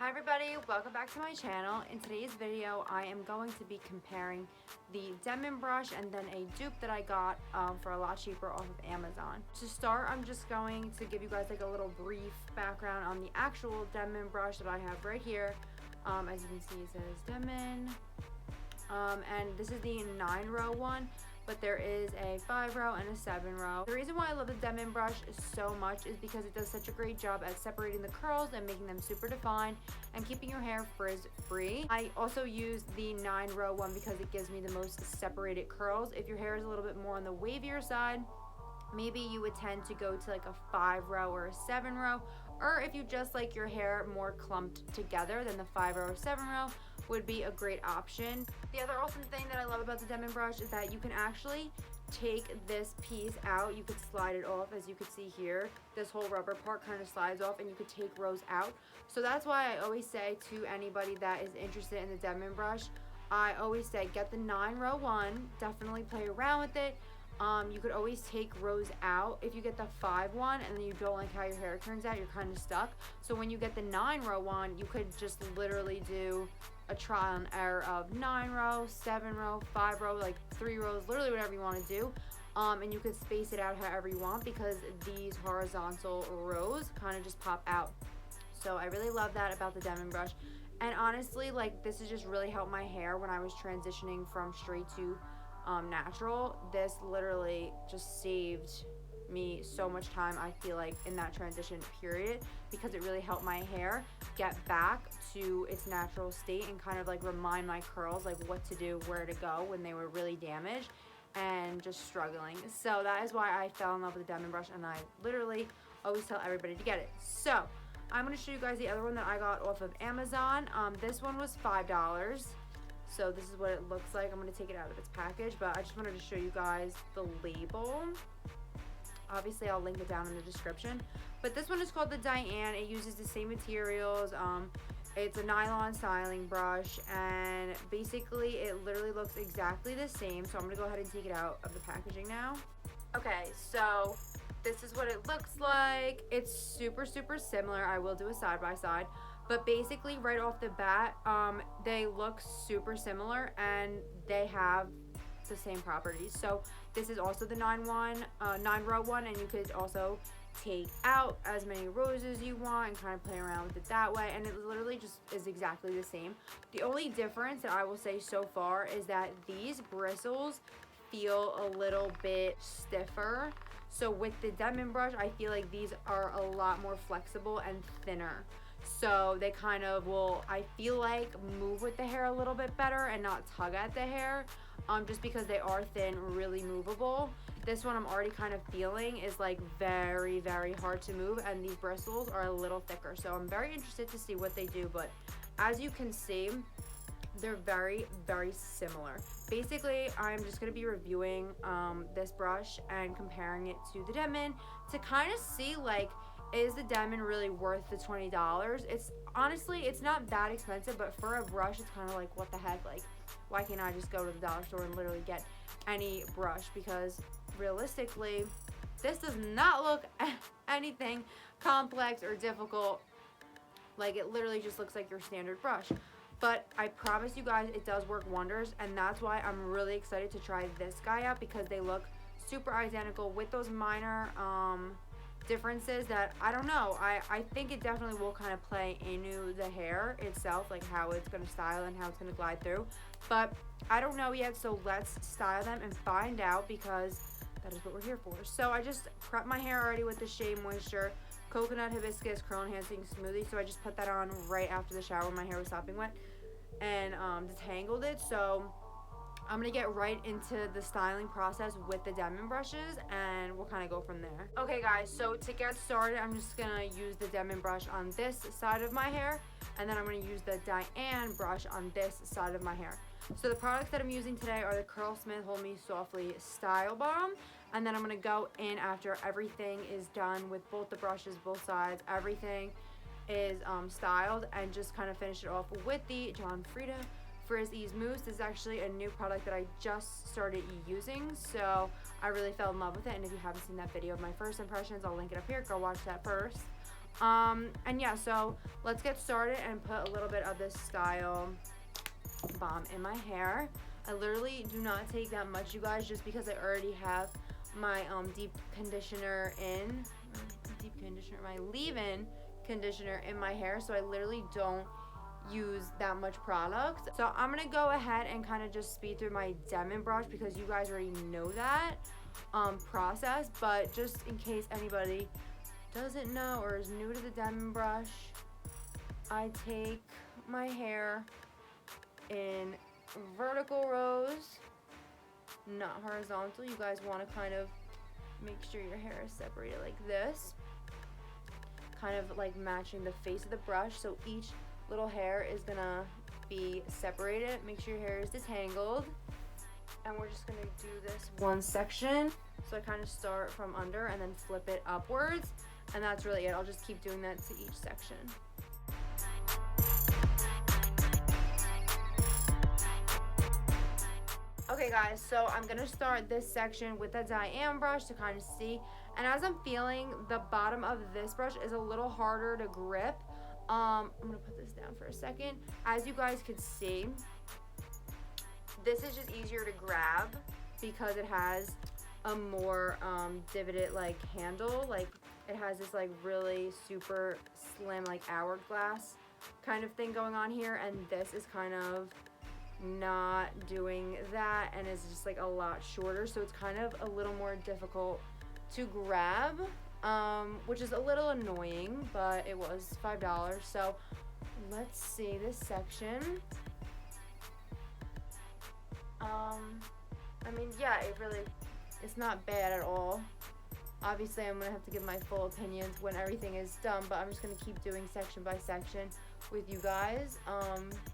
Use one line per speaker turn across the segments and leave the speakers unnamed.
Hi everybody, welcome back to my channel. In today's video, I am going to be comparing the Denman brush and then a dupe that I got for a lot cheaper off of Amazon. To start, I'm just going to give you guys like a little brief background on the actual Denman brush that I have right here. As you can see, it says Denman. And this is the 9-row one, but there is a 5-row and a 7-row. The reason why I love the Denman brush so much is because it does such a great job at separating the curls and making them super defined and keeping your hair frizz free. I also use the 9-row one because it gives me the most separated curls. If your hair is a little bit more on the wavier side, maybe you would tend to go to like a 5-row or a 7-row, or if you just like your hair more clumped together, then the 5-row or 7-row would be a great option. The other awesome thing that I love about the Denman brush is that you can actually take this piece out. You could slide it off, as you can see here. This whole rubber part kind of slides off and you could take rows out. So that's why I always say to anybody that is interested in the Denman brush, I always say get the 9-row one, definitely play around with it. You could always take rows out. If you get the 5 one and then you don't like how your hair turns out, you're kind of stuck. So when you get the 9-row one, you could just literally do a trial and error of 9-row, 7-row, 5-row, like 3 rows, literally whatever you want to do. And you could space it out however you want because these horizontal rows kind of just pop out. So I really love that about the Denman brush. And honestly, like, this has just really helped my hair when I was transitioning from straight to natural. This literally just saved me so much time, I feel like, in that transition period, because it really helped my hair get back to its natural state and kind of like remind my curls like what to do, where to go when they were really damaged and just struggling. So that is why I fell in love with the Denman brush, and I literally always tell everybody to get it. So I'm going to show you guys the other one that I got off of Amazon. This one was $5. So this is what it looks like. I'm going to take it out of its package, but I just wanted to show you guys the label. Obviously, I'll link it down in the description. But this one is called the Diane. It uses the same materials. It's a nylon styling brush, and basically it literally looks exactly the same. So I'm going to go ahead and take it out of the packaging now. Okay, so this is what it looks like. It's super similar. I will do a side by side. But basically, right off the bat, they look super similar and they have the same properties. So this is also the 9-row one, and you could also take out as many rows as you want and kind of play around with it that way. And it literally just is exactly the same. The only difference that I will say so far is that these bristles feel a little bit stiffer. So with the Denman brush, I feel like these are a lot more flexible and thinner. So they kind of will, I feel like, move with the hair a little bit better and not tug at the hair, just because they are thin, really movable. This one I'm already kind of feeling is like very hard to move, and these bristles are a little thicker. So I'm very interested to see what they do, but as you can see, they're very similar. Basically, I'm just going to be reviewing this brush and comparing it to the Denman to kind of see, like, is the Denman really worth the $20? It's honestly, it's not that expensive, but for a brush, it's kind of like, what the heck? Like, why can't I just go to the dollar store and literally get any brush? Because realistically, this does not look anything complex or difficult. Like, it literally just looks like your standard brush. But I promise you guys, it does work wonders, and that's why I'm really excited to try this guy out, because they look super identical with those minor differences that, I don't know, I think it definitely will kind of play into the hair itself, like how it's going to style and how it's going to glide through. But I don't know yet, so let's style them and find out, because that is what we're here for. So I just prepped my hair already with the Shea Moisture Coconut Hibiscus Curl Enhancing Smoothie. So I just put that on right after the shower when my hair was sopping wet, and detangled it. So I'm going to get right into the styling process with the Denman brushes, and we'll kind of go from there. Okay guys, so to get started, I'm just going to use the Denman brush on this side of my hair, and then I'm going to use the Diane brush on this side of my hair. So the products that I'm using today are the Curlsmith Hold Me Softly Style Balm, and then I'm going to go in after everything is done with both the brushes, both sides, everything is styled, and just kind of finish it off with the John Frieda Frizz Ease Mousse. This is actually a new product that I just started using, so I really fell in love with it. And if you haven't seen that video of my first impressions, I'll link it up here. Go watch that first. And yeah, so let's get started and put a little bit of this Style Balm in my hair. I literally do not take that much, you guys, just because I already have my deep conditioner in, my leave-in conditioner in my hair, so I literally don't use that much product. So I'm gonna go ahead and kind of just speed through my Denman brush because you guys already know that process, but just in case anybody doesn't know or is new to the Denman brush, I take my hair in vertical rows, not horizontal. You guys want to kind of make sure your hair is separated like this, kind of like matching the face of the brush, so each little hair is gonna be separated. Make sure your hair is detangled, and we're just gonna do this one section. So I kind of start from under and then flip it upwards, and that's really it. I'll just keep doing that to each section. Okay guys, so I'm gonna start this section with the Diane brush to kind of see, and as I'm feeling, the bottom of this brush is a little harder to grip. I'm gonna put this down for a second. As you guys could see, this is just easier to grab because it has a more divoted like handle. Like it has this like really super slim like hourglass kind of thing going on here, and this is kind of not doing that and is just like a lot shorter, so it's kind of a little more difficult to grab, which is a little annoying, but it was $5. So let's see this section. I mean, yeah, it's not bad at all. Obviously I'm gonna have to give my full opinions when everything is done, but I'm just gonna keep doing section by section with you guys,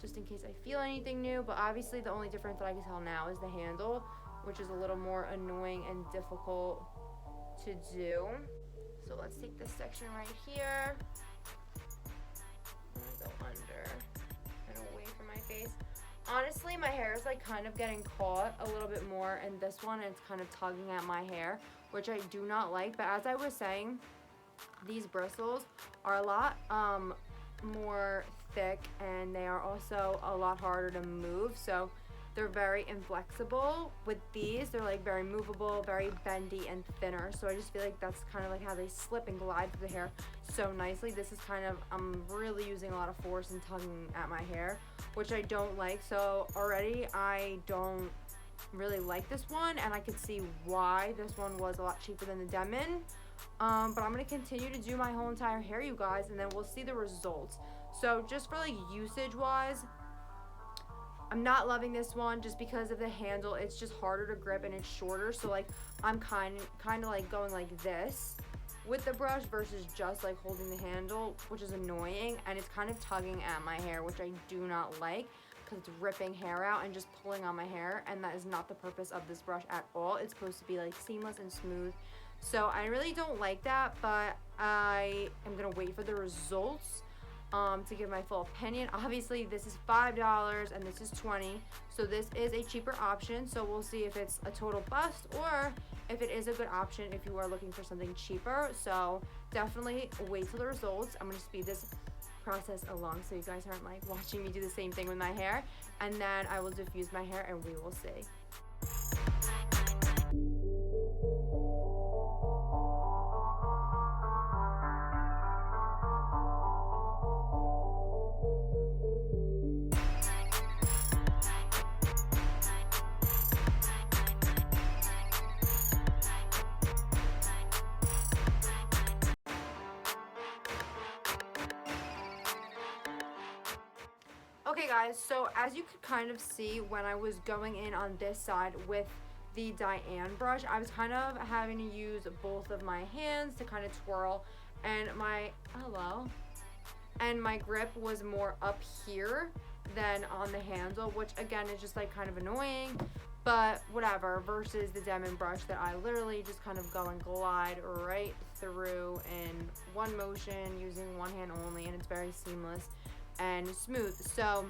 just in case I feel anything new. But obviously the only difference that I can tell now is the handle, which is a little more annoying and difficult to do. So let's take this section right here. I'm gonna go under and away from my face. Honestly, my hair is like kind of getting caught a little bit more in this one, and it's kind of tugging at my hair, which I do not like. But as I was saying, these bristles are a lot more thick, and they are also a lot harder to move, so they're very inflexible. With these, they're like very movable, very bendy and thinner, so I just feel like that's kind of like how they slip and glide through the hair so nicely. This is kind of, I'm really using a lot of force and tugging at my hair, which I don't like. So already I don't really like this one, and I could see why this one was a lot cheaper than the Denman. But I'm going to continue to do my whole entire hair, you guys, and then we'll see the results. So just for like usage wise, I'm not loving this one just because of the handle. It's just harder to grip and it's shorter, so like I'm kind of like going like this with the brush versus just like holding the handle, which is annoying, and it's kind of tugging at my hair, which I do not like because it's ripping hair out and just pulling on my hair, and that is not the purpose of this brush at all. It's supposed to be like seamless and smooth. So I really don't like that, but I am gonna wait for the results to give my full opinion. Obviously this is $5 and this is $20, so this is a cheaper option. So we'll see if it's a total bust or if it is a good option if you are looking for something cheaper. So definitely wait till the results. I'm gonna speed this process along so you guys aren't like watching me do the same thing with my hair, and then I will diffuse my hair and we will see. Okay guys, so as you could kind of see when I was going in on this side with the Diane brush, I was kind of having to use both of my hands to kind of twirl, and my grip was more up here than on the handle, which again is just like kind of annoying, but whatever, versus the Denman brush that I literally just kind of go and glide right through in one motion using one hand only, and it's very seamless and smooth. So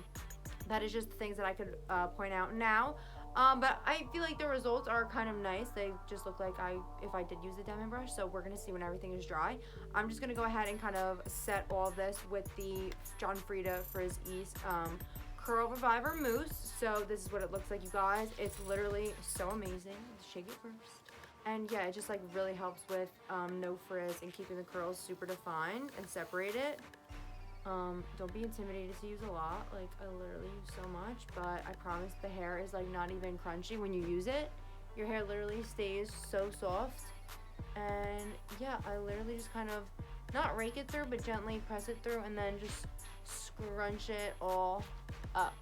that is just the things that I could point out. Now But I feel like the results are kind of nice. They just look like if I did use a Denman brush. So we're gonna see when everything is dry. I'm just gonna go ahead and kind of set all of this with the John Frieda Frizz Ease Curl Reviver Mousse. So this is what it looks like, you guys. It's literally so amazing. Let's shake it first. And yeah, it just like really helps with no frizz and keeping the curls super defined and separated. Don't be intimidated to use a lot. Like, I literally use so much, but I promise the hair is like not even crunchy when you use it. Your hair literally stays so soft. And yeah, I literally just kind of not rake it through, but gently press it through and then just scrunch it all up.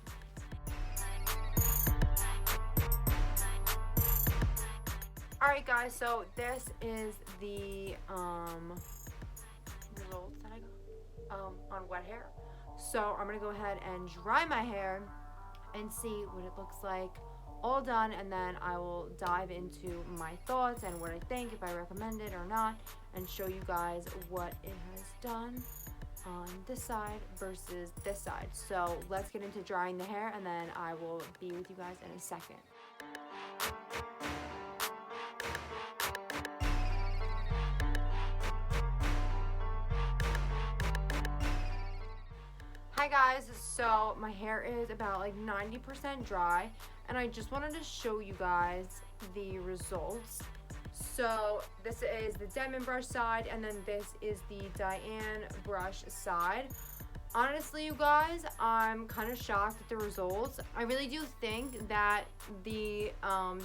Alright guys, so this is the results that I got on wet hair. So I'm gonna go ahead and dry my hair and see what it looks like all done, and then I will dive into my thoughts and what I think, if I recommend it or not, and show you guys what it has done on this side versus this side. So let's get into drying the hair, and then I will be with you guys in a second. Hi guys, so my hair is about like 90% dry, and I just wanted to show you guys the results. So this is the Denman brush side, and then this is the Diane brush side. Honestly, you guys, I'm kind of shocked at the results. I really do think that the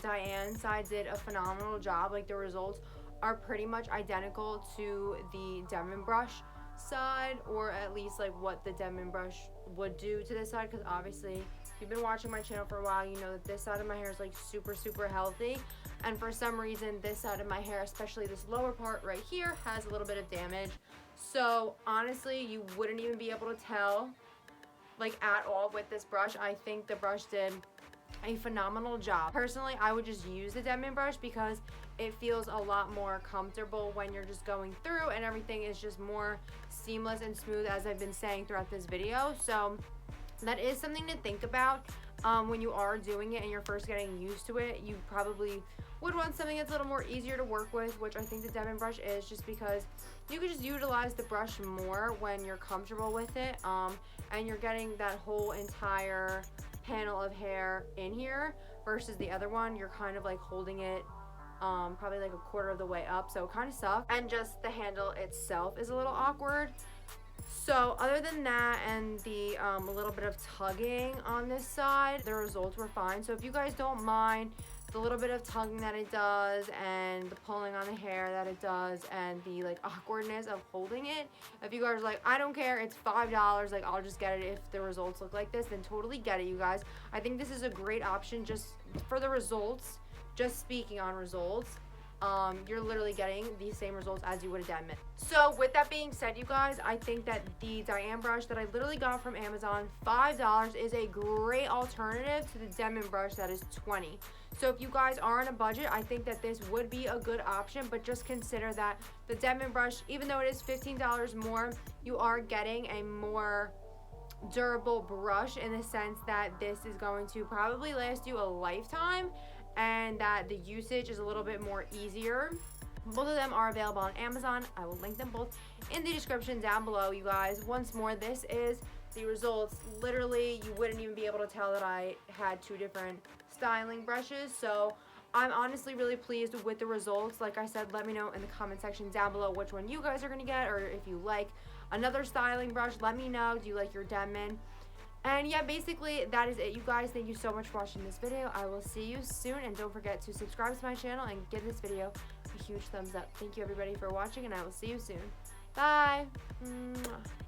Diane side did a phenomenal job. Like, the results are pretty much identical to the Denman brush side, or at least like what the Denman brush would do to this side, because obviously if you've been watching my channel for a while, you know that this side of my hair is like super healthy, and for some reason this side of my hair, especially this lower part right here, has a little bit of damage. So honestly, you wouldn't even be able to tell like at all with this brush. I think the brush did a phenomenal job. Personally, I would just use the Denman brush because it feels a lot more comfortable when you're just going through, and everything is just more seamless and smooth, as I've been saying throughout this video. So that is something to think about when you are doing it and you're first getting used to it. You probably would want something that's a little more easier to work with, which I think the Denman brush is, just because you can just utilize the brush more when you're comfortable with it, and you're getting that whole entire panel of hair in here, versus the other one, you're kind of like holding it probably like a quarter of the way up, so it kind of sucks, and just the handle itself is a little awkward. So other than that, and the a little bit of tugging on this side, the results were fine. So if you guys don't mind the little bit of tugging that it does, and the pulling on the hair that it does, and the like awkwardness of holding it, if you guys are like, I don't care, it's $5, like I'll just get it if the results look like this, then totally get it, you guys. I think this is a great option just for the results. Just speaking on results, you're literally getting the same results as you would have Denman. So with that being said, you guys, I think that the Diane brush that I literally got from Amazon, $5, is a great alternative to the Denman brush that is $20. So if you guys are on a budget, I think that this would be a good option, but just consider that the Denman brush, even though it is $15 more, you are getting a more durable brush, in the sense that this is going to probably last you a lifetime, and that the usage is a little bit more easier. Both of them are available on Amazon. I will link them both in the description down below, you guys. Once more, this is the results. Literally, you wouldn't even be able to tell that I had two different styling brushes. So I'm honestly really pleased with the results. Like I said, let me know in the comment section down below which one you guys are gonna get, or if you like another styling brush, let me know. Do you like your Denman? And yeah, basically that is it, you guys. Thank you so much for watching this video. I will see you soon, and don't forget to subscribe to my channel and give this video a huge thumbs up. Thank you everybody for watching, and I will see you soon. Bye. Mwah.